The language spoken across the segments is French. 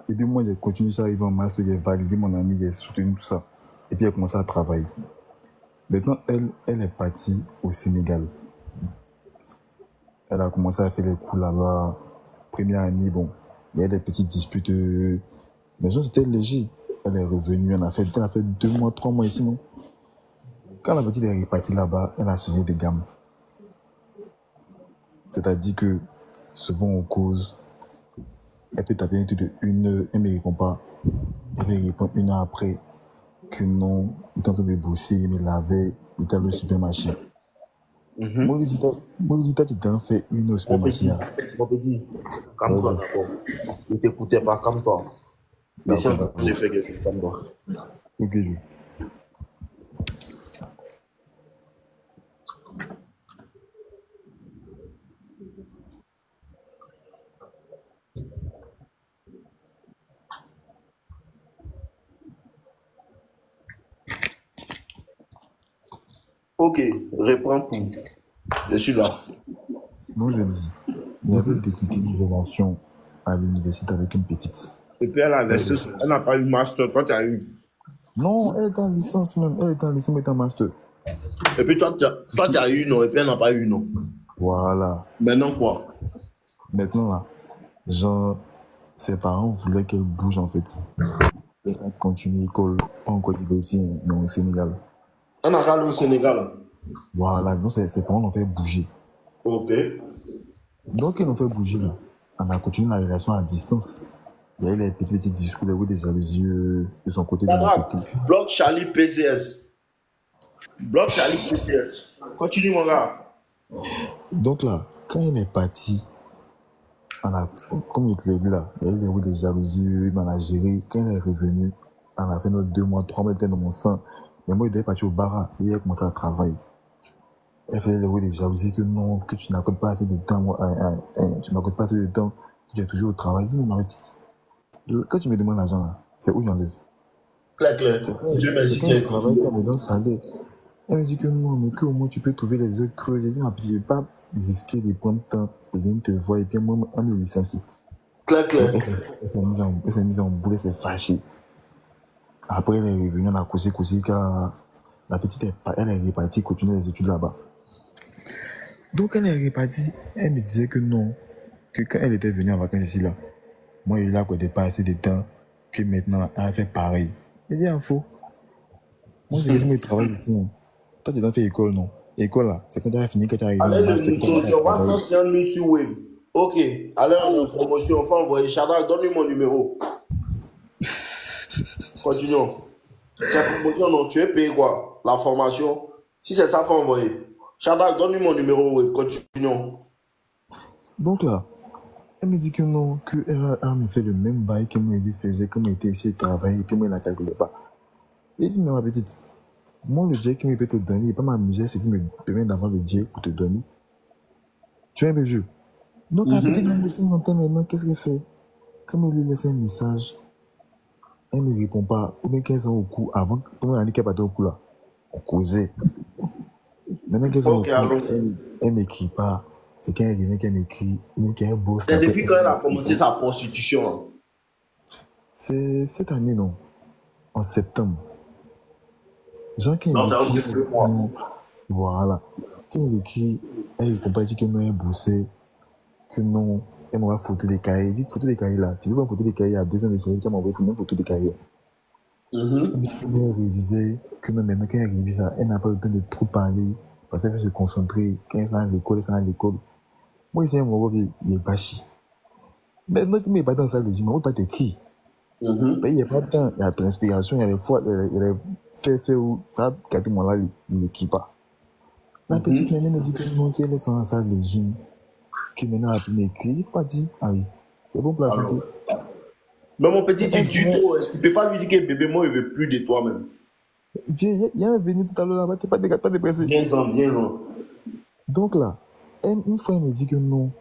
Et puis moi, j'ai continué, j'arrive en master, j'ai validé mon année, j'ai soutenu tout ça. Et puis elle a commencé à travailler. Maintenant, elle est partie au Sénégal. Elle a commencé à faire les cours là-bas. Première année, bon, il y a des petites disputes. Mais ça, c'était léger. Elle est revenue, elle a fait 2 mois, 3 mois ici, non? Quand la petite est repartie là-bas, elle a changé de gamme. C'est-à-dire que souvent on cause, elle peut taper un truc de 1 heure, elle ne me répond pas. Elle va répondre 1 heure après que non, il est en train de bosser, il me lavait, il était au supermarché. Moi, le résultat, tu t'en fais 1 heure au supermarché. Mon petit, calme-toi d'abord. Ne t'écoutez pas, calme-toi. Mais si on peut faire quelque chose, calme-toi. Ok, Ok, reprends tout. Je suis là. donc je dis, il avait débuté une relation à l'université avec une petite. Et puis elle n'a pas eu master, toi tu as eu. Non, elle est en licence même, elle est en licence, mais en master. Et puis toi tu as eu, non, et puis elle n'a pas eu, non. Voilà. Maintenant quoi? Maintenant là, genre, ses parents voulaient qu'elle bouge en fait. Elle a continué l'école, pas encore ici, mais au Sénégal. Elle n'a qu'à aller au Sénégal. Voilà, donc ses parents l'ont fait bouger. Ok. Donc ils l'ont fait bouger là. On a continué la relation à distance. Il y a eu les petits discours, les des jalousies de son côté, de mon côté. Bloc Charlie PCS. Bloc Charlie PCS. Continue mon gars. Donc là, quand elle est partie, comme il te l'a dit là, il y a eu des jalousies, il m'en a géré. Quand elle est revenue, on a fait nos 2 mois, 3 mois, elle était dans mon sein. Mais moi, il devait partir au bar et elle a commencé à travailler. Elle faisait des jalousies que non, que tu n'accordes pas assez de temps, tu m'accordes pas assez de temps, que tu es toujours au travail. Dis, mais ma petite, quand tu me demandes l'argent là, c'est où j'enlève? Claire. C'est quand je travaille qu'elle me donne salaire. Elle me dit que non, mais qu'au moins tu peux trouver les heures creuses. Je dis, ma petite, je ne vais pas risquer de prendre temps pour venir te voir et puis moi, elle me licencie. Claire. Donc, elle s'est mise en boule, elle s'est fâchée. Après, elle est revenue, on a causé, car la petite, elle est repartie, continuer les études là-bas. Donc, elle est repartie, elle me disait que non, que quand elle était venue en vacances ici, là, moi, il a pas assez de temps, que maintenant, elle a fait pareil. Elle dit, faux. Moi, c'est que moi, je travaille ici. Hein. Toi, tu as fait école, non? École, là, c'est quand tu as fini, que tu es arrivé en Allez, master, nous que tu as sommes travaillé. 150 000 sur Wave. Ok. Allez, on est en promotion. Enfin, envoyer. Shadrach, donne-lui mon numéro. Continuons. C'est promotion, non? Tu es payé quoi? La formation? Si c'est ça, faut envoyer. Shadrach, donne-lui mon numéro Wave. Continuons. Donc là, elle me dit que non, qu'elle a me fait le même bail que moi, il lui faisait, comme il était ici, il travaillait, et puis moi, il ne la calculait pas. Et dit, mais ma petite, moi, le jet qui me peut te donner, il n'est pas m'amuser, c'est qui me permet d'avoir le jet pour te donner. Tu es un peu vieux. Donc, la petite, même de temps en temps, maintenant, qu'est-ce qu'elle fait? Comme elle lui laisse un message, elle ne me répond pas, ou bien 15 ans au coup, avant, pour moi, qu'elle partait au coup là, on causait. Maintenant, 15 ans au coup, elle ne m'écrit pas. C'est quand elle revient qu'elle m'écrit, mais qu'elle bosse. C'est depuis quand elle a commencé sa prostitution. C'est cette année, non? En septembre. Jean, quand Non, il c'est un écrit, peu plus moi. voilà. Quand il écrit, elle ne répond pas, il dit que non, elle bossait, que non, elle m'envoie photo des cahiers. Il dit, photo des cahiers là, tu veux pas photo des cahiers à 2 ans de série, tu m'envoie une photo des cahiers. Elle me dit que non, elle révisait, que non, maintenant quand elle révise, elle n'a pas le temps de trop parler, parce qu'elle veut se concentrer, quand elle s'en à l'école, elle s'en à l'école. Moi, ici, mon il est pas chi. Maintenant qu'il m'est pas dans la salle de gym, moi, pas t'écrit. Il n'y a pas de temps, il y a la transpiration, il y a les fois, il y a les faits où ça, quand là, il ne quitte pas. La petite maintenant me dit que non, qu'elle est dans la salle de gym, que maintenant elle a pu m'écrire. Il faut pas dire, ah oui, c'est bon pour la santé. Mais mon petit, tu ne peux pas lui dire que bébé, moi, il veut plus de toi-même. Viens, il y a un venu tout à l'heure là-bas, t'es pas dépressé. Viens-en. Donc là, une fois, elle me dit que non,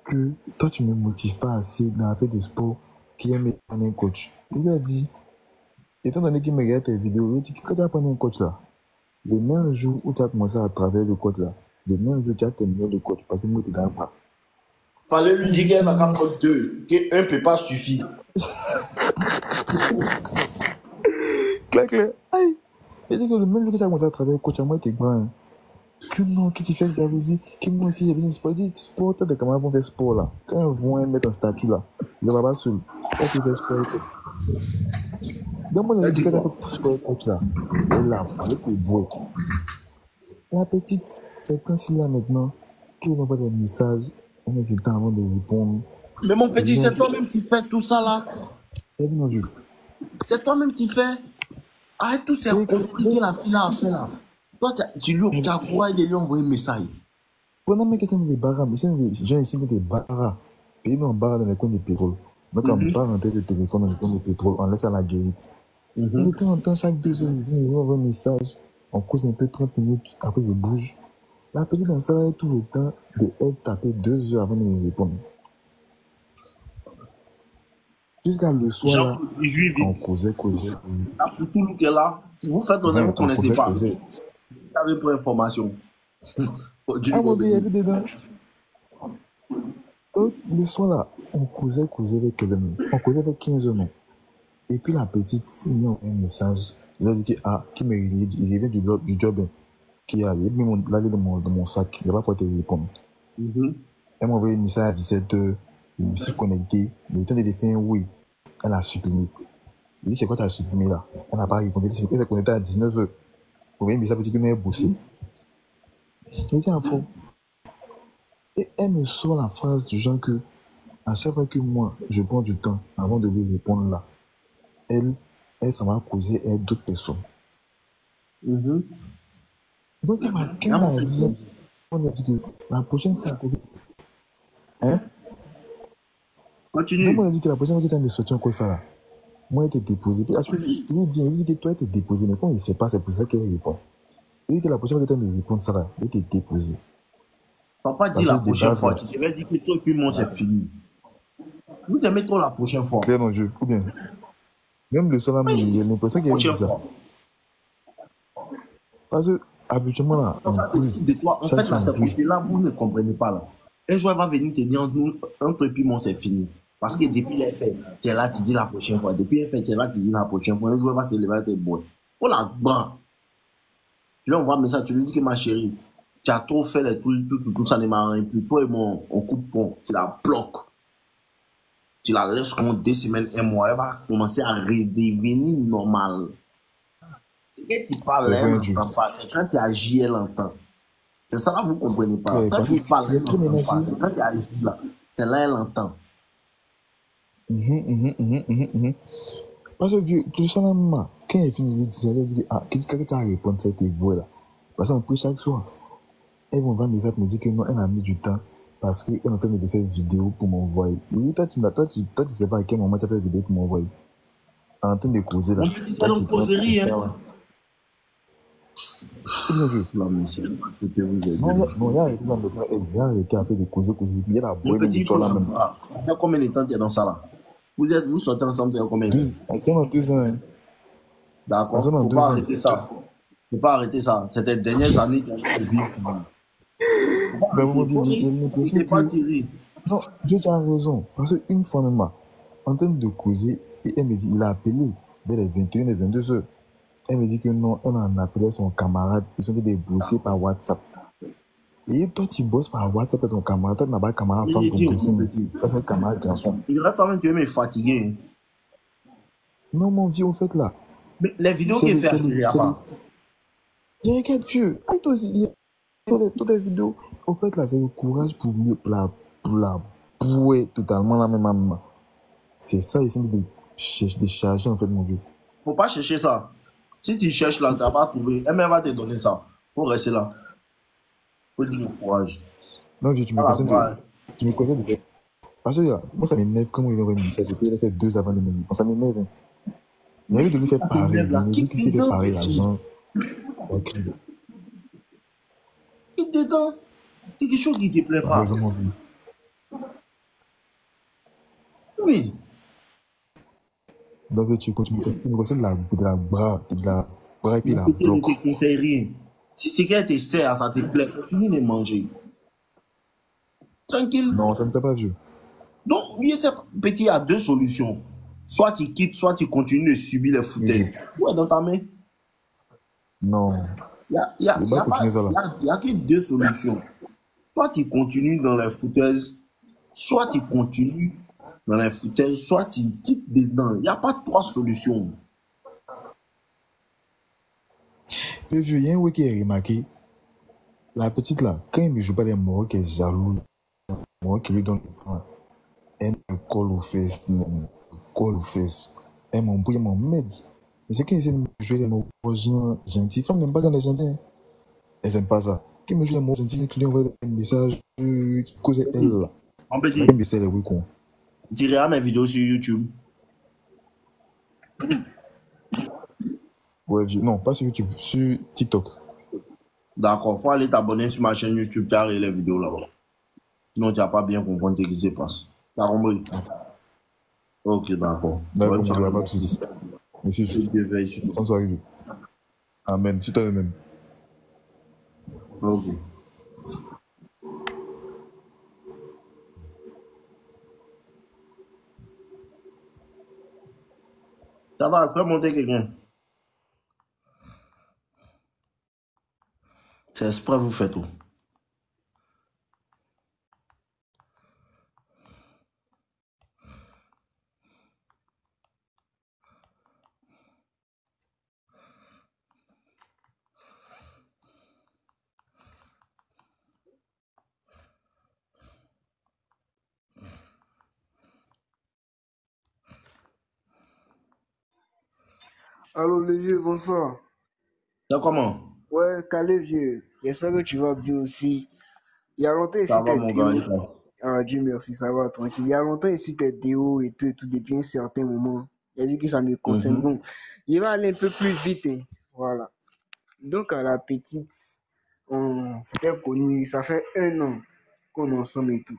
que toi, tu ne me motives pas assez dans la fête de sport, qu'il aime prendre un coach. Je lui ai dit, étant donné qu'il me regarde tes vidéos, je lui ai dit que quand tu as pris un coach là, le même jour où tu as commencé à travailler le coach là, le même jour tu as terminé le coach, parce que moi, tu n'étais pas. Fallait lui dire qu'elle n'a qu'à prendre deux, qu'un peut pas suffire. Clac, clac. Aïe. Et dit que le même jour que tu as commencé à travailler, coach, à moi, t'es grand. Hein. Que non, que tu fais de jalousie. Que moi aussi, il y avait un sport. Il dit, sport, t'as des camarades vont faire sport là. Quand ils vont mettre un statut là, il va pas seul. Quand tu fais sport, donne-moi le dit que tu as fait sport, coach là. Et là, avec le bois. La petite, c'est ainsi là maintenant qu'elle envoie des messages. Elle met du temps avant de répondre. Mais mon petit, c'est toi-même qui fais tout ça là. C'est toi-même qui fais. Arrête tous ces conneries que la fille a fait là. Toi, tu lui as courage de lui envoyer un message. Pendant que c'est des barras, mais c'est des gens ici, des barras. Pays nous en barra dans les coins de pétrole. Donc, on part rentrer le téléphone dans les coins de pétrole, on laisse à la guérite. De temps en temps, chaque 2 heures, il vient, il envoie un message. On cause un peu 30 minutes, après il bouge. La petite dans ça, elle a tout le temps de elle taper 2 heures avant de me répondre. Jusqu'à le soir, là, on causait. Pour tout le qui est là, vous faites donner, vous ne connaissez pas. Vous avez pour information. Ah, mon Dieu, il y avait dedans. Donc, le soir, là, on causait avec quelqu'un. On causait avec 15 noms. Et puis la petite, il m'a envoyé un message. Il a dit que, qui me il revient du job. Qui a mis la dans mon sac. Il n'a pas pu te répondre. Elle m'a envoyé un message à 17h. Je me suis connecté. Le temps de faire un oui. Elle a supprimé. Il dit, c'est quoi tu as supprimé là? Elle n'a pas répondu. Elle s'est connectée à 19h. Vous voyez, mais ça veut dire qu'on est bossé. Il était un faux. Et elle me sort la phrase du genre que, à chaque fois que moi, je prends du temps avant de lui répondre là, elle ça va causer d'autres personnes. Donc, elle m'a dit, on a dit que la prochaine fois, hein? Continue. Donc, on a dit que la prochaine fois que tu as me sorti encore ça là, moi, elle était déposée. Puis, il dit que toi, tu es déposé, mais quand il ne fait pas, c'est pour ça qu'elle répond. Il dit que la prochaine fois que tu as me répondre ça là, elle était déposée. Papa dit la prochaine fois, tu devais dire que toi et puis moi, c'est fini. Vous aimez trop la prochaine fois. Clair dans le jeu, ou bien? Même le soir, il y a l'impression qu'il y a ça. Parce que, habituellement, là. En fait, là, c'est côté là, vous ne comprenez pas là. Un jour, elle va venir te dire entre et puis moi, c'est fini. Parce que depuis les faits, tu es là, tu dis la prochaine fois. Depuis les faits, tu es là, tu dis la prochaine fois. Un jour, elle va se lever et te boire. Oh la bas. Tu lui envoies un message, tu lui dis que ma chérie, tu as trop fait les trucs, tout ça ne m'arrange plus. Toi et moi, on coupe pont, tu la bloques. Tu la laisses compte 2 semaines, 1 mois, elle va commencer à redevenir normale. C'est quand tu parles, elle n'entend pas. Quand tu agis, elle entend. C'est ça là, vous ne comprenez pas. Quand tu parles, elle n'entend pas. C'est quand tu agis là, c'est là, elle entend. Parce que tout ça, là, quand elle finit de dire, elle dit, quand tu as répondu, ça a été beau là. Parce qu'on prie chaque soir. Elle m'envoie un message pour me dire que non, elle a mis du temps. Parce qu'elle est en train de faire une vidéo pour m'envoyer. Et toi, tu ne sais pas à quel moment tu as fait une vidéo pour m'envoyer. En train de causer là. Non, il a arrêté ça maintenant. Il a arrêté à faire des causer. Il y a la boîte de ça là même. Il y a combien de temps tu es dans ça là? Vous sortez ensemble, il y a combien de temps? On a 2 ans. D'accord. Il ne faut pas arrêter ça. Il ne faut pas arrêter ça. C'était les dernières années que j'ai vécu. Il n'est pas tiré. Non, Dieu, tu as raison. Parce qu'une fois même, en train de causer, et elle me dit, il a appelé vers les 21 et 22 heures. Elle me dit que non, elle a appelé son camarade. Ils sont des bosser par WhatsApp. Et toi, tu bosses par WhatsApp avec ton camarade. Tu n'as pas de camarade femme pour bosser. Ça, c'est un camarade garçon. Il reste quand même que tu es fatigué. Non, mon vieux, au fait, là. Mais les vidéos qu'il fait, il n'y a pas. Il y a quelqu'un de vieux. Avec toi aussi, il y a toutes les vidéos. Au fait, là, c'est le courage pour la bouer totalement la même. C'est ça, ils sont de charger, en fait, mon vieux. Faut pas chercher ça. Si tu cherches là, tu vas pas trouver. Elle va te donner ça. Faut rester là. Faut dire le courage. Non, vieux, tu me conseilles de faire. Parce que moi, ça m'énerve quand il aurait mis ça. Je peux le faire 2 avant de me dire. Ça m'énerve. Hein. Il y avait de lui faire pareil. Il me dit qu'il s'est fait pareil, l'argent. Il dedans. C'est quelque chose qui te plaît pas. Oui. Donc tu me conseilles de la bras et puis la bloque. Je ne te conseille rien. Si c'est qu'elle te sert, ça te plaît, continue de manger. Tranquille. Non, ça ne t'a pas vu. Donc, lui, ce petit a deux solutions. Soit tu quittes, soit tu continues de subir les foutaises. Ouais, dans ta main. Non. Il n'y a, Il y va a, continuer ça là. y a que deux solutions. Soit tu continues dans les foutaises, soit tu continues dans les foutaises, soit tu quittes dedans. Il n'y a pas trois solutions. Mais vieux, il y a un week qui a remarqué. La petite là, quand il ne joue pas des morts qui est jaloux, moi qui lui donne le point, elle me colle aux fesses, elle colle aux fesses. Elle m'embrouille, elle m'emmène. Mais c'est quand il essaie de me jouer des mots gentils. Les femmes n'aiment pas quand les gentils. Hein. Elles n'aiment pas ça. Quand il me joue des mots gentils, tu lui envoies des messages qui causent elle là. En C'est petit, là qu'elle les oui con. tu regardes mes vidéos sur YouTube. Ouais, vieux. Non, pas sur YouTube, sur TikTok. D'accord, il faut aller t'abonner sur ma chaîne YouTube, tu as les vidéos là-bas. Sinon, tu n'as pas bien compris ce qui se passe. T'as compris? Ok, d'accord. D'accord, Bonne mon gars, soirée. pas de soucis. Merci, Que Dieu veille sur toi. bonne soirée, vieux. Amen. C'est toi-même. Ok. Ça va, fais monter quelqu'un. C'est exprès, vous faites tout. Allô, le vieux, bonsoir. C'est comment? Ouais, Calais, vieux. J'espère que tu vas bien aussi. Il y a longtemps, Ça ici, va, t'es mon Théo. gars. Et toi? Ah, Dieu merci, ça va, tranquille. Il y a longtemps, ici, t'es Théo et tout, depuis un certain moment. Il a vu que ça me concerne. Bon, il va aller un peu plus vite. Hein. Voilà. Donc, à la petite, on s'était connus, ça fait 1 an qu'on est ensemble et tout.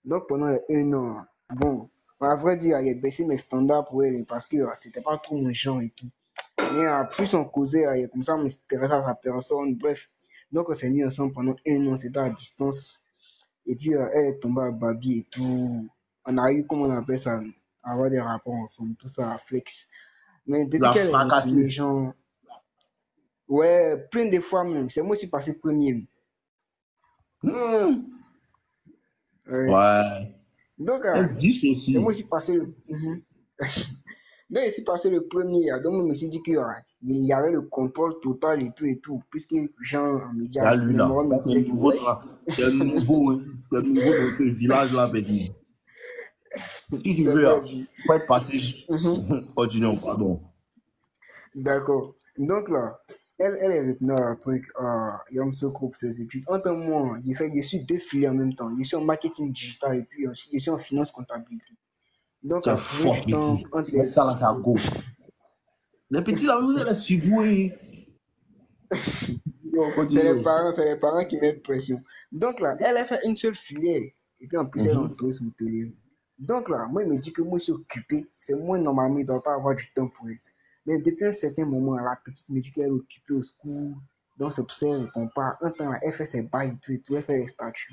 Donc, pendant les 1 an, bon, à vrai dire, il a baissé mes standards pour elle parce que c'était pas trop mon genre et tout. Mais plus on causait, comme ça, on s'intéressait à sa personne, bref. Donc, on s'est mis ensemble pendant 1 an, c'était à distance. Et puis, elle est tombée à Babi et tout. On a eu, comment on appelle ça, avoir des rapports ensemble, tout ça, flex. Mais depuis La qu'elle est retournée, fracassée. genre, ouais, plein de fois même. C'est moi qui suis passé premier. Hmm. Ouais. Ouais. Donc, Elle dit c'est ceci. moi qui suis passé le. Donc, je suis passé le premier. Donc, je me suis dit qu'il y avait le contrôle total et tout. Puisque Jean, en média, Là, lui, mes là. morts me C'est disaient que, nouveau, ouais, là. C'est nouveau, hein. C'est nouveau dans ce village-là, petit. Si tu c'est veux, vrai. il faut être passé. Continuons, pardon. D'accord. Donc là, elle est maintenant un truc, il me se groupe ses études. En tant que moi, je suis deux filières en même temps. Je suis en marketing digital et puis je suis en finance comptabilité. Donc, Tu es à trouver fort, du temps petit. entre Mais les. ça, là, t'as go. Les petits, là, vous êtes suboués. On continue. C'est les parents qui mettent pression. Donc là, elle a fait une seule filière. Et puis en plus, elle est en tourisme télé. Donc là, moi, il me dit que moi, je suis occupé. C'est moi, normalement, il ne doit pas avoir du temps pour elle. Mais depuis un certain moment, la petite me dit qu'elle est occupée au secours. Donc c'est pour ça qu'elle ne répond pas. Un temps, là, elle fait ses bails et tout. Elle fait les statuts.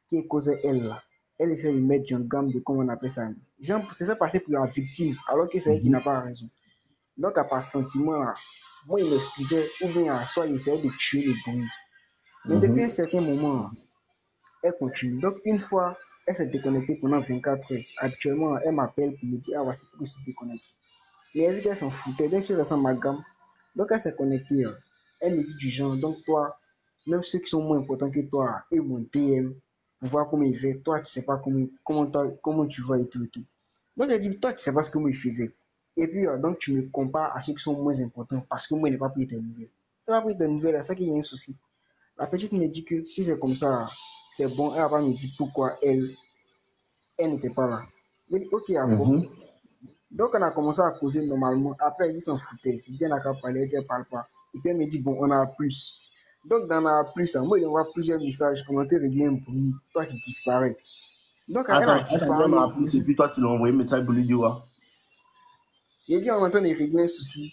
Qui est causé elle là. Elle essaie de mettre une gamme de comment on appelle ça. Genre, se fait passer pour la victime, alors que c'est elle qui n'a pas raison. Donc, à part sentiment, là, moi, il m'excusait, ou bien, soit il essayait de tuer le bruit. Mais depuis un certain moment, elle continue. Donc, une fois, elle s'est déconnectée pendant 24 heures. Actuellement, elle m'appelle pour me dire, ah, voici pourquoi je suis déconnectée. Mais elle dit qu'elle s'en foutait. Donc, je ressens ma gamme. Donc, elle s'est connectée. Elle me dit du genre, donc toi, même ceux qui sont moins importants que toi, ils vont DM pour voir comment ils font. Toi, tu sais pas comment tu vas et tout et tout. Donc, elle dit, toi, tu sais pas ce que moi il faisait. Et puis, donc, tu me compares à ceux qui sont moins importants parce que moi, je n'ai pas pris tes nouvelles. Ça va pris tes nouvelles, c'est ça qu'il y a un souci. La petite me dit que si c'est comme ça, c'est bon. Elle va me dire pourquoi elle n'était pas là. Je dis, ok, à fond. Donc, on a commencé à causer normalement. Après, ils s'en foutaient. Si Dieu n'a qu'à parler, Dieu ne parle pas. Et puis, elle me dit, bon, on a plus. Donc, dans la plus, moi, il envoie plusieurs messages. On a réglé un bruit. Toi, tu disparais. Donc, elle a Attends, elle t'a dit on disparu. a plus et puis toi, tu lui as envoyé un message pour lui dire quoi? J'ai dit, on entend de régler un souci.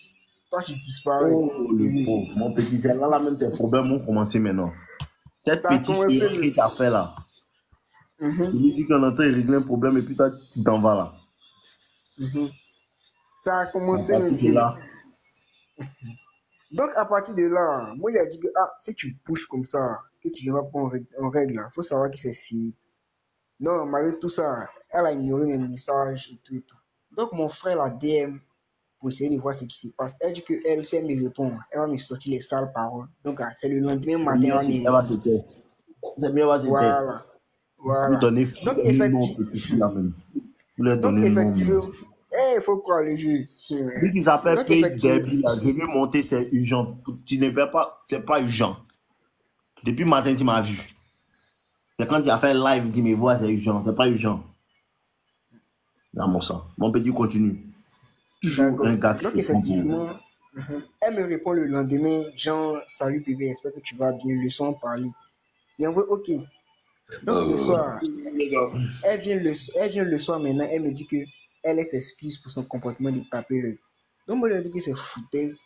Toi, tu disparais. Oh, le pauvre. Mon petit, c'est là, même tes problèmes ont commencé maintenant. Cette Ça a petite commencé erreur que tu as fait là. Mhm, Il lui dit qu'on entend, il règle un problème et puis toi, tu t'en vas là. mhm. Ça a À commencé le partir de vieux. là, Donc, à partir de là, moi, il a dit que ah, si tu pushes comme ça, que tu ne vas pas en règle, il faut savoir que c'est fini. Non, malgré tout ça, elle a ignoré mes messages et tout et tout. Donc, mon frère la DM pour essayer de voir ce qui se passe. Elle dit qu'elle, si elle me répond, elle va me sortir les sales paroles. Donc, ah, c'est le lendemain c'est matin, elle mieux, va me elle va répondre. se taire. C'est mieux, elle va se taire. Voilà, Lui voilà. donner Donc, nom au petit fille là même. Vous lui donc donner nom même. effectivement, il faut croire le jeu. Lui qui s'appelle Donc, P. effectivement, Derby là, je vais monter, c'est urgent. Tu ne fais pas, c'est pas urgent. Depuis le matin, tu m'as vu. C'est quand tu as fait live, il dit, mais voix, c'est urgent, c'est pas urgent. Dans mon sang. Mon petit continue. Toujours un d'accord. gars qui Donc, répond pour vous. effectivement, elle me répond le lendemain, genre, salut bébé, j'espère que tu vas bien, le son parler. Et on veut, ok. Donc, le soir, elle vient le soir maintenant, elle me dit que elle s'excuse pour son comportement de papier. Donc, moi, je lui dis que c'est foutaise.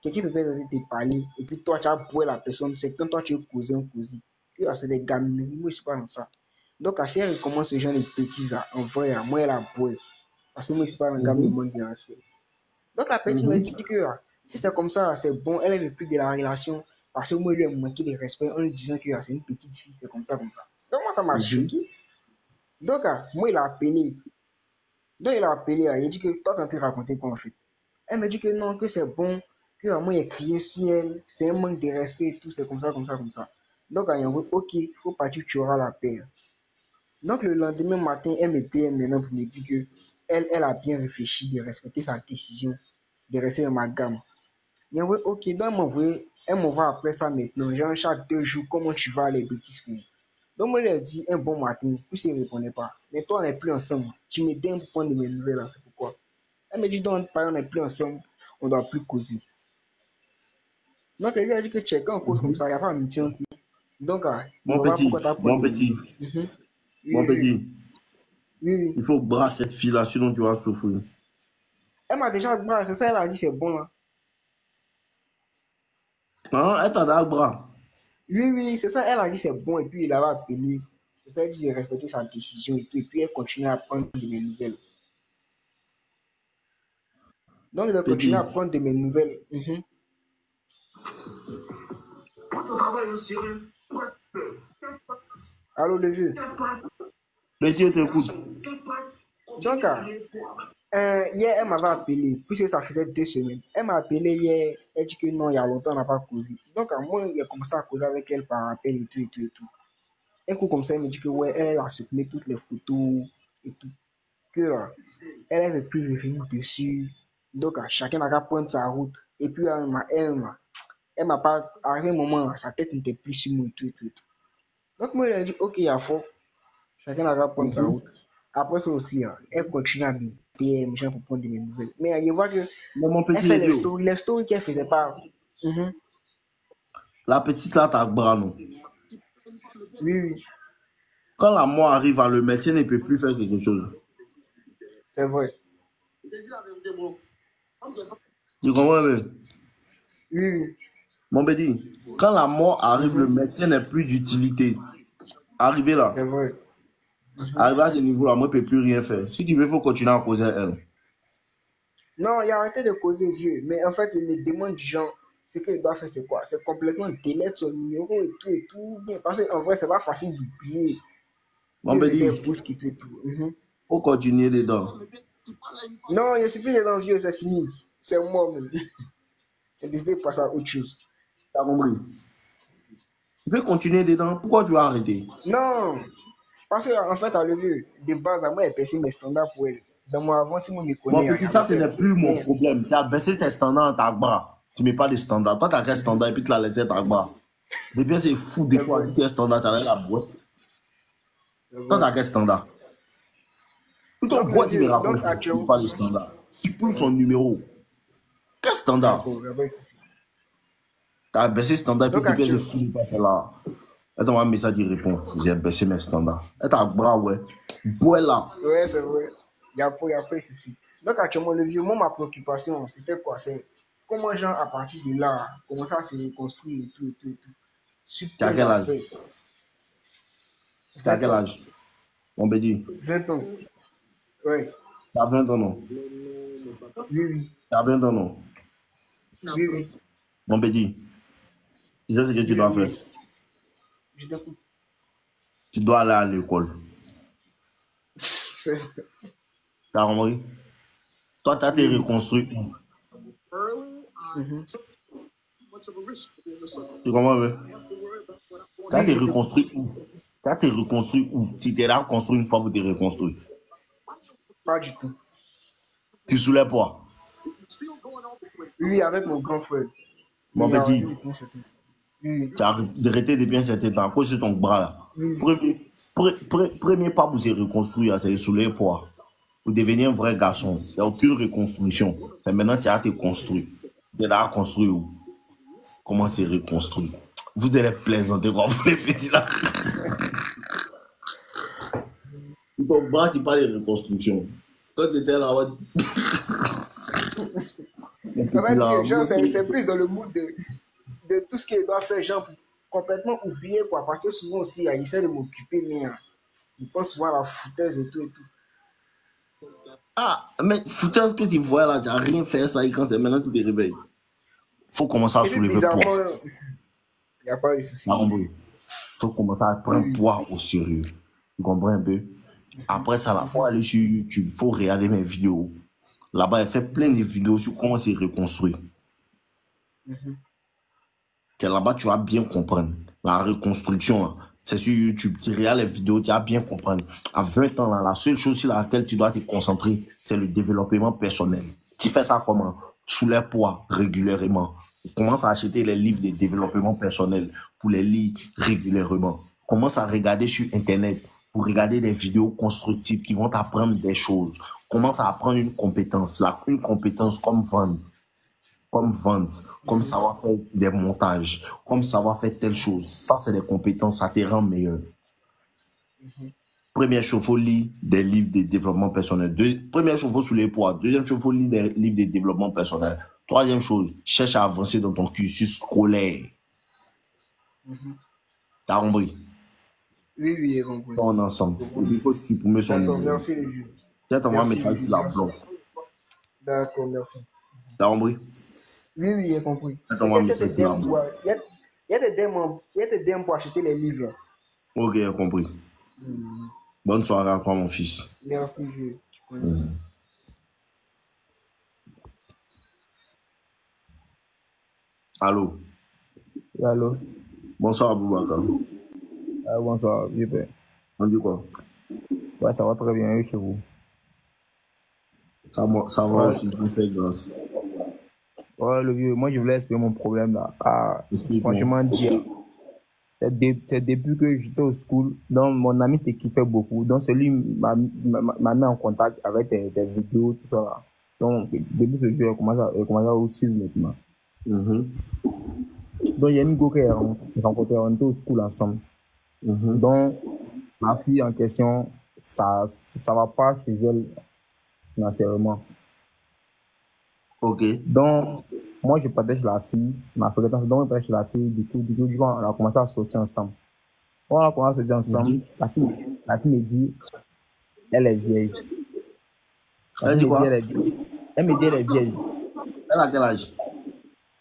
Quelqu'un peut peut-être te parler, et puis toi, tu as boué la personne, c'est quand toi, tu es causé, on cause. Que c'est des gamineries, moi, je suis pas dans ça. Donc, si elle recommence ce genre de bêtises, en vrai, moi, elle a boué. Parce que moi, je suis pas un gars qui manque de respect. Donc, la petite m'a dit que si c'est comme ça, c'est bon, elle aime plus de la relation. Parce que moi, elle lui a manqué de respect en lui disant que c'est une petite fille, c'est comme ça, comme ça. Donc, moi, ça m'a choqué. Donc, moi, il a appelé. Donc, il a appelé, il a dit que toi, t'es en train de raconter quoi en fait. Elle me dit que non, que c'est bon, que moi, il a crié sur elle, c'est un manque de respect et tout, c'est comme ça, comme ça, comme ça. Donc, il a dit, ok, il faut partir, tu auras la paix. Donc, le lendemain matin, elle me DM maintenant pour me dire que elle a bien réfléchi de respecter sa décision de rester dans ma gamme. Il a dit, ok, donc elle m'envoie après ça maintenant, genre chaque 2 jours, comment tu vas, les bêtises pour. Donc, moi, je lui ai dit un bon matin, puis il ne répondait pas. Mais toi, on n'est plus ensemble. Tu me donnes pour prendre de mes nouvelles, là, c'est pourquoi. Elle me dit, donc, on n'est plus ensemble, on ne doit plus causer. Donc, elle lui a dit que checker en cause comme ça, il n'y a pas amitié entre nous. Donc, il Mon va voir petit, pourquoi tu as pris mon de mes petit, nouvelles. Mhm. Oui, mon oui, petit, oui, oui. il faut brasser cette fille-là, sinon tu vas souffrir. Elle m'a déjà dit, c'est ça, elle a dit, c'est bon, là. Hein? Elle t'a dans le bras. Oui, oui, c'est ça, elle a dit, c'est bon, et puis il avait appelé. C'est ça, elle dit de respecter sa décision et tout, et puis elle continue à prendre de mes nouvelles. Donc, il a continué à Petit, prendre de mes nouvelles. Allô, le vieux. petit, t'écoute. Donc, hier, elle m'avait appelé, puisque ça faisait 2 semaines. Elle m'a appelé hier, elle dit que non, il y a longtemps, on n'a pas causé. Donc, moi, il a commencé à causer avec elle par appel et tout, et tout, et tout. Un coup comme ça, elle me dit que ouais, elle a supprimé toutes les photos et tout. Que elle ne veut plus revenir dessus. Donc, chacun a qu'à prendre sa route. Et puis, elle m'a pas, arrivé un moment, sa tête n'était plus sur moi et tout, et tout, et tout. Donc, moi, elle a dit, ok, il y a faux. Chacun a qu'à prendre sa route. Après ça aussi, elle continue à me DM, gens pour prendre de mes nouvelles. Mais il voit que Non, mon elle petit fait idiot. les stories qu'elle faisait pas. La petite là, t'as le bras, non? Oui, oui, Quand la mort arrive à le médecin ne peut plus faire quelque chose. c'est vrai. Tu comprends, mais? Oui, oui, Mon petit, quand la mort arrive, le médecin n'est plus d'utilité. Arrivé là, c'est vrai. arrivé à ce niveau-là, moi, je ne peux plus rien faire. Si tu veux, il faut continuer à causer elle. Non, il a arrêté de causer vieux. Mais en fait, il me demande du genre, ce qu'il doit faire, c'est quoi? C'est complètement délettre son numéro et tout. Bien. Parce qu'en vrai, c'est pas facile d'oublier. Mon Que c'était petit, brusque et tout et tout. faut continuer dedans. Non, je suis plus dans vieux, c'est fini. C'est moi même. J'ai décidé de passer à autre chose. Tu as compris? Tu peux continuer dedans. Pourquoi tu as arrêté? Non, parce qu'en fait, à le vieux, de base, à moi, elle passé mes standards pour elle. Dans mon avant, si moi, je me Mon connais, il petit, y ça, avait ce n'est fait. plus mon Mais, problème. Tu as baissé tes standards dans ta bras. Tu ne mets pas les standards. Toi, tu as quel standard et puis tu l'as laissé ta bras. Depuis, c'est fou. c'est Depuis, vrai, si tu as un standard, tu as la boîte. c'est Toi, tu vrai. as quel standard? Tout ton Donc, le boîte, il me vieux, donc raconte qu'il ne actuellement, pas les standards. Supprime son numéro. Quel standard? d'accord, il y avait ceci. Tu as baissé standard et puis Donc, depuis, je actuellement, suis pas là. Elle t'envoie un message, il répond. J'ai baissé mes standards. Elle t'a bras, ouais. Bois là. ouais, c'est vrai. Il y a pas ceci. Donc, actuellement, le vieux, moi, ma préoccupation, c'était quoi? C'est comment, genre, à partir de là, commencer à se reconstruire et tout, et tout, et tout. Sur Tu as plein quel âge? d'aspects. Tu as quel D'accord. âge? Mon bédi, 20 ans. Ouais. t'as 20 ans, non? Oui, oui. T'as 20 ans, non? Oui, oui. Mon bédi, tu sais ce que tu Oui, dois faire? oui. Je t'écoute. Tu dois aller à l'école. C'est- T'as compris? Toi, t'as été Oui, oui. reconstruit. Mhm. Tu comprends, mais? T'as Oui, été je t'écoute. reconstruit où? T'as été reconstruit où? Si t'es là reconstruit une fois pour te reconstruire. Pas du tout. Tu soulèves poids. Oui, oui, avec mon grand frère. Mais Mon il a arrêté petit, depuis un certain temps. Oui, tu as arrêté depuis un certain temps. Pose sur ton bras là. oui. Premier pas pour se reconstruire, c'est de soulever poids. Pour devenir un vrai garçon, il n'y a aucune reconstruction. C'est maintenant tu as été construit. Tu es là à construire où? Comment se reconstruire? Vous allez plaisanter quoi, vous les petits là. Pour ton bras, tu parles de reconstruction. Quand tu étais là, ouais, les On petits va là, dire, genre, c'est plus dans le mood de tout ce qu'il doit faire, genre, pour complètement oublier, quoi. Parce que souvent aussi, il essaie de m'occuper, mais il pense souvent à la foutaise et tout et tout. ah, mais foutais ce que tu vois là, tu n'as rien fait ça et quand c'est maintenant que tu te réveilles. Faut commencer à Et puis, soulever poids. bizarrement, il n'y a pas de souci. T'as compris? Faut commencer à prendre Oui, poids au sérieux. Tu comprends un peu? Après ça, il faut aller sur YouTube, faut regarder mes vidéos. Là-bas, il fait plein de vidéos sur comment se reconstruire. C'est là-bas, tu vas bien comprendre. La reconstruction, là, c'est sur YouTube. Tu regardes les vidéos, tu vas bien comprendre. À 20 ans, là, la seule chose sur laquelle tu dois te concentrer, c'est le développement personnel. Tu fais ça comment? Sous les poids, régulièrement. Commence à acheter les livres de développement personnel pour les lire régulièrement. Commence à regarder sur Internet pour regarder des vidéos constructives qui vont t'apprendre des choses. Commence à apprendre une compétence, là, une compétence comme vendre, comme savoir faire des montages, comme savoir faire telle chose. Ça, c'est des compétences, ça te rend meilleur. Première chose, il faut lire des livres de développement personnel. Première chose, il faut soulever les poids. Deuxième chose, il faut lire des livres de développement personnel. Troisième chose, cherche à avancer dans ton cursus scolaire. T'as compris? oui, oui, j'ai compris. On est ensemble. Et puis, il faut supprimer son D'accord, numéro. merci les vieux. Peut-être envoie un Merci, message oui, sur la merci. blog. D'accord, merci. T'as compris? Oui, oui, j'ai compris. Peut-être Et envoie un qu'est-ce que message c'est sur la DM blog. il y a des DM, il y a des DM pour acheter les livres. Ok, j'ai compris. Bonne soirée à toi, mon fils. Merci, vieux. Tu connais. Allô? Allô, Bonsoir, Aboubakar. bonsoir, vieux père. On dit quoi? Ouais, ça va très bien, et chez vous? Ça va Ouais, aussi, tu me fais grâce. ouais, le vieux, moi je voulais expliquer mon problème là. Ah, Explique-moi. franchement, dire, c'est depuis que j'étais au school, donc mon ami te kiffait beaucoup. Donc celui m'a mis en contact avec tes vidéos, tout ça là. Donc depuis ce jour, il commence à aussi maintenant. Mhm, Donc il y a une go que j'ai rencontré, on était au school ensemble. mhm. Donc ma fille en question, ça va pas chez elle financièrement. Ok. Donc, moi, je partais chez la fille, ma fréquence, donc, je partais chez la fille, du coup, on a commencé à sortir ensemble. Quand on a commencé à sortir ensemble, Mhm. la fille me dit, elle est vieille. La Elle fille dit me dit, quoi? elle me dit, elle est vieille. Elle a quel âge?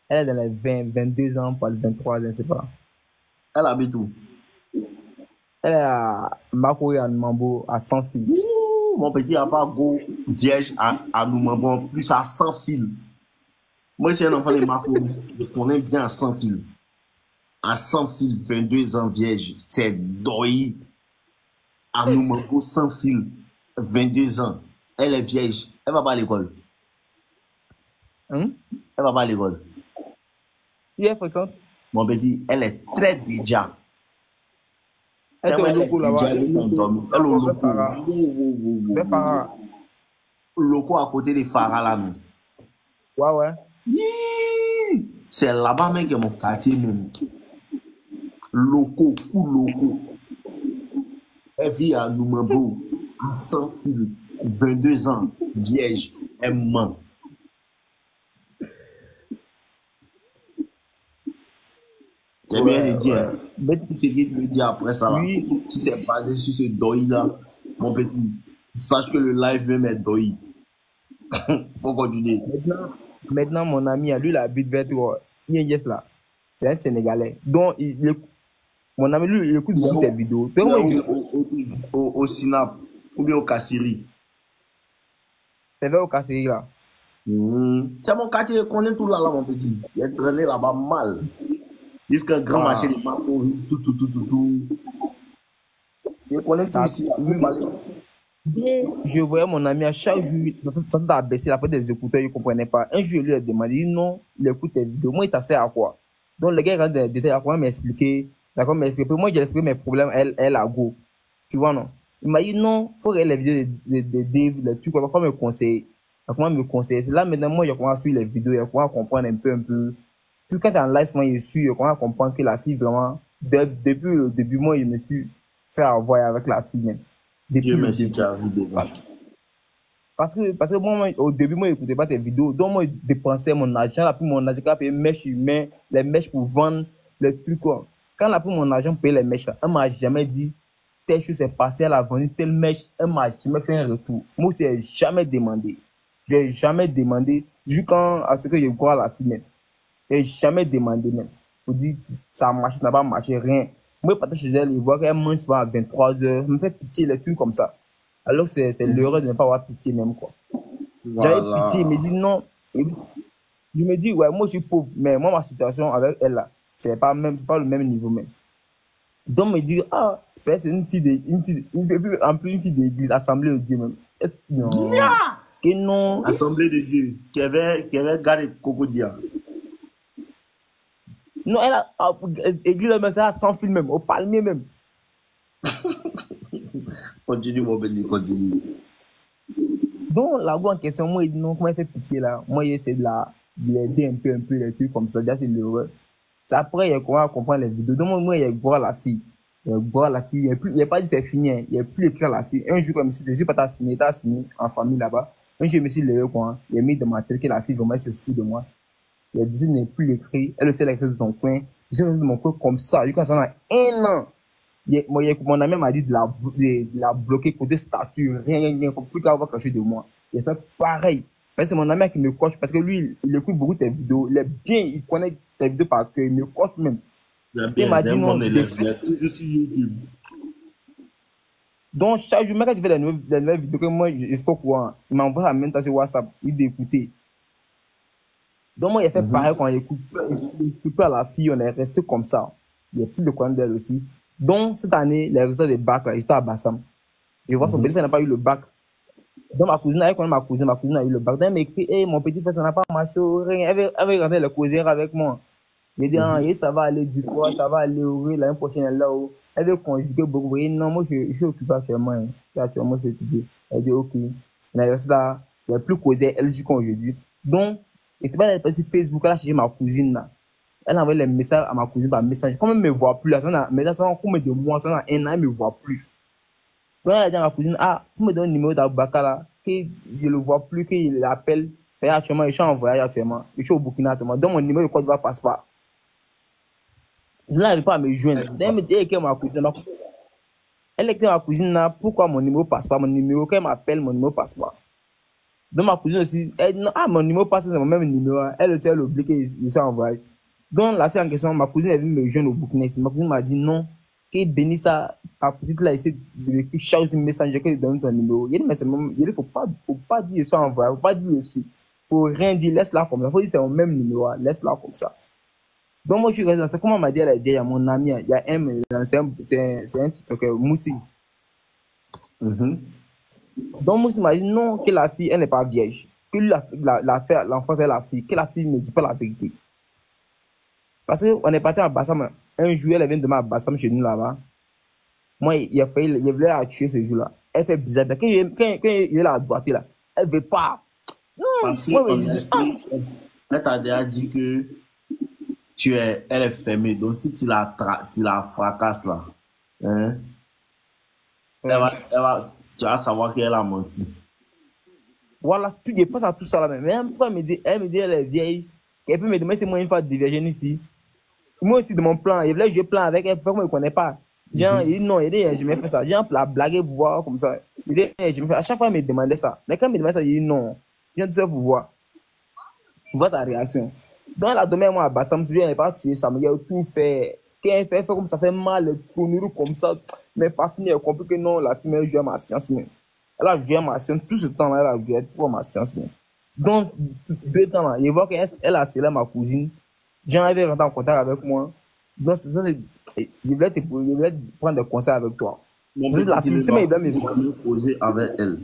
Elle est dans les 20, 22 ans, pas les 23, je ne sais pas. Elle habite où? Elle est à Makoui, à Numambo, à 100 filles. Ouh, mon petit n'a pas go vierge à nous, en plus à 100 fils. Moi, je suis un enfant de Marco. Je connais bien à 100 fils. À 100 fils, 22 ans vierge, c'est Doi. À nous, 100 fils, 22 ans. Elle est vierge. Elle va pas à l'école. Hein? Elle va pas à l'école. Qui est fréquente? Mon petit, elle est très déjà. Elle était Tellement au elle est loco déjà, là-bas. elle est endormie. Elle est au Vers loco. Farah. Vers Farah. Loco à côté de Farah là, nous. Ouais, ouais. Yee! C'est là-bas même que mon quartier même. Loco, ou loco. Elle vit à Numambo, à 100 fils, 22 ans, vierge, elle ment. C'est bien de Ouais, dire, ouais. hein. Tout ce qu'il me dit après ça là, Oui, si c'est basé sur ce deuil là, Mon petit, sache que le live même est doyi. Faut continuer. Maintenant, mon ami, lui, il habite vers toi. Yes, là. C'est un Sénégalais. Donc, mon ami, lui, il écoute beaucoup tes vidéos. Au Sinap ou bien au Kassiri. C'est vers au Kassiri, là. C'est mon quartier, je connais tout là, mon petit. Il est traîné là-bas mal. Jusqu'à un grand marché de Marco, tout. Je connais tout ici. Je voyais mon ami à chaque jour, ça t'a baissé la porte des écouteurs, il ne comprenait pas. Un jour, il lui a demandé, il dit non, il écoute tes vidéos. Moi, il sert à quoi? Donc, le gars, il rentre dans les détails, il a comment m'expliquer. D'accord, m'expliquer. Moi, j'ai expliqué mes problèmes, elle a go. Tu vois, non? Il m'a dit non, il faut regarder les vidéos de Dave, les trucs, comment me conseiller. Comment me conseiller. C'est là, maintenant, moi, je commence à suivre les vidéos, je commence à comprendre un peu. Puis quand tu es en live, moi, je suis, je commence à comprendre que la fille, vraiment, depuis le début, moi, je me suis fait avoir avec la fille, même. Dieu merci, tu as vu déjà. Parce que moi, au début, moi, je n'écoutais pas tes vidéos. Donc, moi, je dépensais mon argent. Là, puis mon argent, j'ai payé mèches humaines, les mèches pour vendre, les trucs, quoi. Quand là, puis mon argent pour payer les mèches, là, elle m'a jamais dit, telle chose s'est passée, elle a vendu telle mèche, elle m'a jamais fait un retour. Moi, je n'ai jamais demandé. J'ai jamais demandé, jusqu'à ce que je vois la fille, même. Je n'ai jamais demandé, même. Pour dire, ça marche, ça n'a pas marché, rien. Moi, je partais chez elle, je vois qu'elle mange souvent à 23h, elle me fait pitié, les trucs comme ça. Alors que c'est l'heure de ne pas avoir pitié, même, quoi. J'avais pitié, il me dit non. Je me dis, ouais, moi, je suis pauvre, mais moi, ma situation avec elle, là, c'est pas le même niveau, même. Donc, me dit, ah, c'est une fille en plus, une fille d'église, assemblée de Dieu, même. Non. Que non. Assemblée de Dieu, qui avait gardé Cocodia. Non, elle a église, mais c'est à 100 fil même, au palmier même. Continue, mon petit, continue. Donc, la go en question, moi, il dit non, comment elle fait pitié là? Moi, j'essaie de l'aider un peu, les trucs comme ça. Déjà, c'est l'heureux. C'est après, il commence à comprendre les vidéos. Donc, moi, il y a voir la fille. Il y a voir la fille. Il n'y a pas dit c'est fini. Il n'y a plus écrit à la fille. Un jour, comme je suis pas signé en famille là-bas. Un jour, je me suis levé, quoi. Il a mis dans ma tête que la fille, vraiment, se fout de moi. Il a dit, il n'est plus l'écrit. Elle aussi, elle a écrit de son coin. J'ai resté de mon coin comme ça. Jusqu'à ça, un an. Mon ami m'a dit de la bloquer côté statut. Rien. Il ne faut plus qu'elle avoir quelque chose de moi. Il a fait pareil. C'est mon ami qui me coach parce que lui, il écoute beaucoup tes vidéos. Il est bien, il connaît tes vidéos par cœur. Il me coach même. Il m'a dit non. Il est toujours sur YouTube. Donc, chaque jour, même quand tu fais des nouvelles vidéos que moi, je ne sais pas quoi, il m'envoie la même temps sur WhatsApp. Il dit écouter. Donc, moi, il a fait pareil quand il écoute pas la fille. On est resté comme ça. Il n'y a plus de quoi d'elle aussi. Donc, cette année, les résultats des bacs, j'étais à Bassam. Je vois son petit frère n'a pas eu le bac. Donc, ma cousine a eu le bac. Donc, elle m'a écrit, hey, mon petit frère, ça n'a pas marché. Elle veut rentrer le causer avec moi. Je dis, ah, ça va aller du coup, ça va aller l'année prochaine, elle est là-haut. Elle veut conjuguer beaucoup. Non, moi, je suis occupé actuellement. Hein. Actuellement, je suis occupé. Elle dit, ok. Mais reste là, il n'y a plus causé, elle jusqu'à aujourd'hui. Donc, et c'est pas elle sur Facebook, elle a cherché ma cousine là. Elle a envoyé les messages à ma cousine par message. Comme elle ne me voit plus, là, mais là, ça va combien de mois, ça a un an, elle ne me voit plus. Donc, elle a dit à ma cousine, ah, vous me donnez le numéro d'Aboubacar là, que je ne le vois plus, qu'il l'appelle. Actuellement, je suis en voyage actuellement. Je suis au Burkina actuellement. Donc, mon numéro de Côte d'Ivoire passe pas. Là, elle n'arrive pas à me joindre. Elle me dit que ma cousine, elle écrit ma cousine là, pourquoi mon numéro passe pas? Mon numéro, quand elle m'appelle, mon numéro passe pas. Donc, ma cousine aussi, elle dit, ah, mon numéro passe, c'est mon même numéro. Elle aussi, elle oublie que je suis en voyage. Donc, la fille en question, ma cousine est venue me joindre au Burkina. Ma cousine m'a dit non, que Benissa, ta petite là, essaie de l'écrire chaque message qu'elle donne ton numéro. Il dit, mais c'est mon, il faut pas dire je suis en voyage, faut pas dire je suis. Faut rien dire, laisse-la comme ça. Faut dire c'est mon même numéro, laisse-la comme ça. Donc, moi, je suis resté dans ça. Comment m'a dit, elle a dit, il y a mon ami, il y a c'est un TikToker, Moussi. Donc, Moussi m'a dit non, que la fille, elle n'est pas vierge. Que l'enfant, c'est la fille. Que la fille ne dit pas la vérité. Parce qu'on est parti à Bassam. Un jour, elle vient de à Bassam chez nous là-bas. Moi, il voulait la tuer ce jour-là. Elle fait bizarre. Quand il est là à boiter là, elle ne veut pas. Non, parce que elle t'a déjà dit que elle est fermée. Donc, si tu la fracasses là, hein, tu vas savoir qu'elle a menti. Voilà, tu dépasses à tout ça là même. Mais elle me dit, elle est vieille. Elle peut me demander si moi une fois diverger ici. Moi aussi, de mon plan, je voulais jouer plan avec elle, faut que je ne connais pas. Genre, il dit non, il dit, j'ai jamais fait ça. Genre, la blague pour voir comme ça. Il dit, j'ai jamais fait. À chaque fois, il me demandait ça. Mais quand il me demandait ça, il dit non. J'ai dit ça pour voir sa réaction. Dans la domaine, moi, à Bassam, je n'ai pas tué ça, mais il a tout fait. Quand il fait comme ça, fait mal, le tournure comme ça. Mais pas fini, elle a compris que non, la fille, elle joue à ma science, mais. Elle a joué à ma science, tout ce temps-là, elle a joué à ma science, mais. Donc, 2 temps là, il voit qu'elle a scellé ma cousine. Jean avait rentré en contact avec moi. Donc, je voulais te prendre des conseils avec toi. Mon Vous êtes la fille, mais il va me poser avec elle.